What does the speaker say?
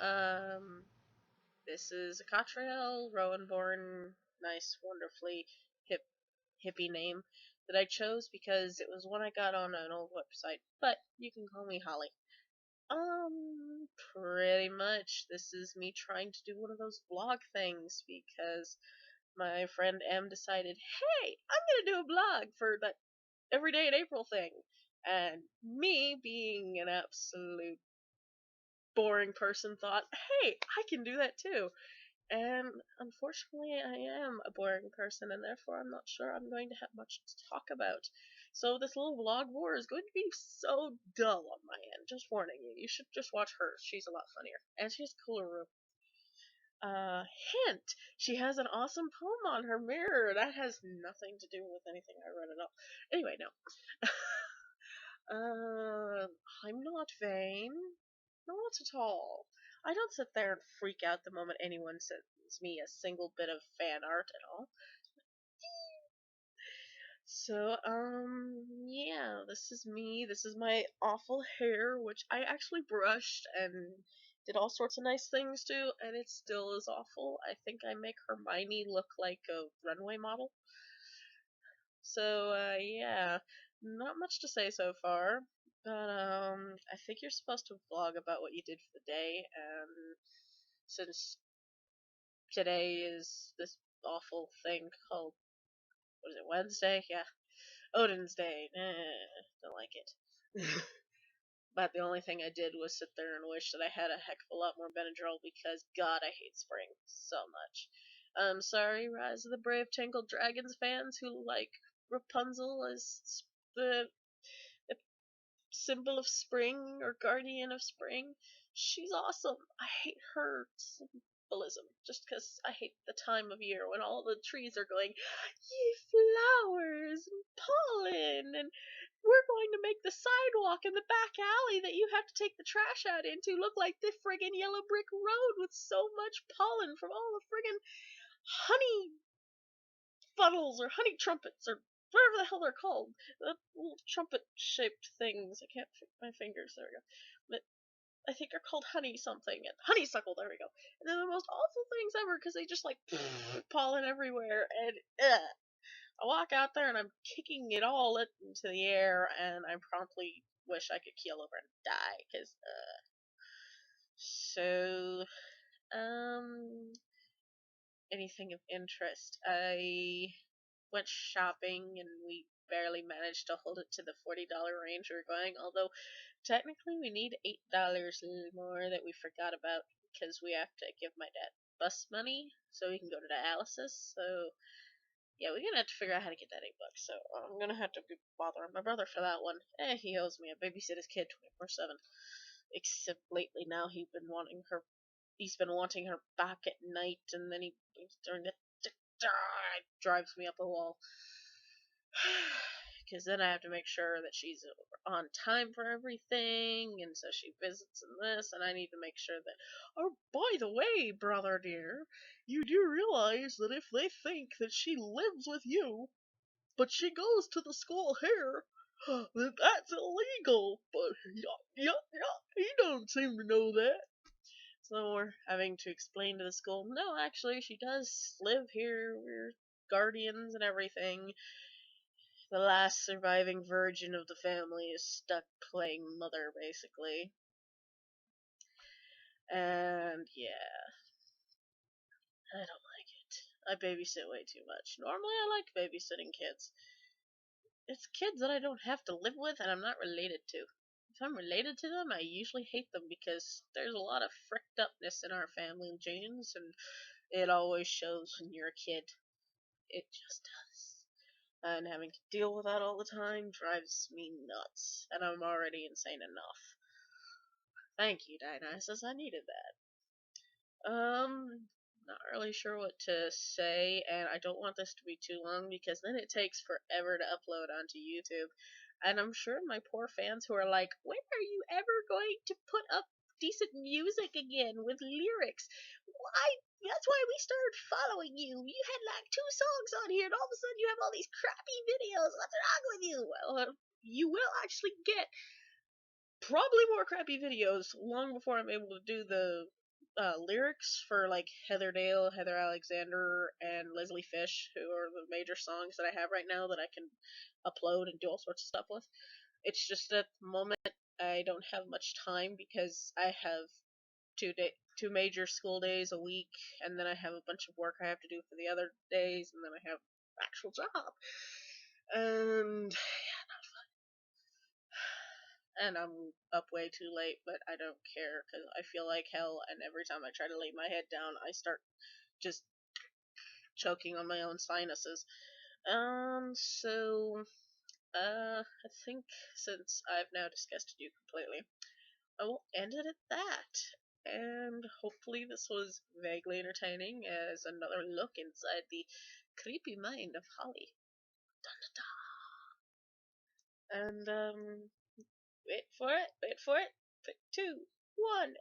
Um, this is a Cottrail Rowanborn, nice, wonderfully hip hippie name that I chose because it was one I got on an old website. But you can call me Holly. Pretty much. This is me trying to do one of those vlog things because my friend M decided, hey, I'm gonna do a blog for that every day in April thing. And me, being an absolute boring person, thought, hey, I can do that too. And unfortunately, I am a boring person, and therefore I'm not sure I'm going to have much to talk about. So this little vlog war is going to be so dull on my end. Just warning you. You should just watch hers. She's a lot funnier, and she's a cooler room. Hint: she has an awesome poem on her mirror. That has nothing to do with anything I read at all. Anyway, no. I'm not vain. Not at all. I don't sit there and freak out the moment anyone sends me a single bit of fan art at all. So, yeah, this is me. This is my awful hair, which I actually brushed and did all sorts of nice things to, and it still is awful. I think I make Hermione look like a runway model. So, yeah, not much to say so far, but, I think you're supposed to vlog about what you did for the day, and since today is this awful thing called, what is it, Wednesday? Yeah, Odin's Day. Don't like it. But the only thing I did was sit there and wish that I had a heck of a lot more Benadryl because, God, I hate spring so much. I'm sorry, Rise of the Brave Tangled Dragons fans who like Rapunzel as the symbol of spring or guardian of spring. She's awesome. I hate her symbolism just because I hate the time of year when all the trees are going, ye flowers and pollen, and we're going to make the sidewalk in the back alley that you have to take the trash out into look like the friggin' yellow brick road with so much pollen from all the friggin' honey funnels or honey trumpets or whatever the hell they're called. The little trumpet shaped things. I can't fit my fingers. There we go. But I think they're called honey something. And honeysuckle, there we go. And they're the most awful things ever because they just like pollen everywhere. And I walk out there and I'm kicking it all into the air and I promptly wish I could keel over and die because, so, um, anything of interest. I went shopping and we barely managed to hold it to the $40 range we were going, although technically we need $8 more that we forgot about because we have to give my dad bus money so he can go to dialysis. So yeah, we're gonna have to figure out how to get that $8. So I'm gonna have to be bothering my brother for that one. He owes me. I babysit his kid 24/7. Except lately now he's been wanting her. He's been wanting her back at night, and then he's during the it drives me up a wall. Because then I have to make sure that she's on time for everything, and so she visits and this, and I need to make sure that. Oh, by the way, brother dear, you do realize that if they think that she lives with you, but she goes to the school here, then that's illegal. But he don't seem to know that. So we're having to explain to the school, no, actually, she does live here. We're guardians and everything. The last surviving virgin of the family is stuck playing mother, basically. And yeah, I don't like it. I babysit way too much. Normally, I like babysitting kids. It's kids that I don't have to live with and I'm not related to. If I'm related to them, I usually hate them because there's a lot of fricked upness in our family genes, and it always shows when you're a kid. It just does. And having to deal with that all the time drives me nuts, and I'm already insane enough. Thank you, Dionysus, I needed that. Not really sure what to say, and I don't want this to be too long because then it takes forever to upload onto YouTube. And I'm sure my poor fans who are like, when are you ever going to put up decent music again with lyrics? Why? That's why we started following you. You had like 2 songs on here, and all of a sudden you have all these crappy videos. What's wrong with you? Well, you will actually get probably more crappy videos long before I'm able to do the lyrics for like Heather Dale, Heather Alexander, and Leslie Fish, who are the major songs that I have right now that I can upload and do all sorts of stuff with. It's just at the moment I don't have much time because I have two major school days a week, and then I have a bunch of work I have to do for the other days, and then I have an actual job, and I'm up way too late, but I don't care because I feel like hell, and every time I try to lay my head down, I start just choking on my own sinuses. So, I think since I've now disgusted you completely, I will end it at that. And hopefully, this was vaguely entertaining as another look inside the creepy mind of Holly. Dun, dun, dun. And, wait for it, 2, 1.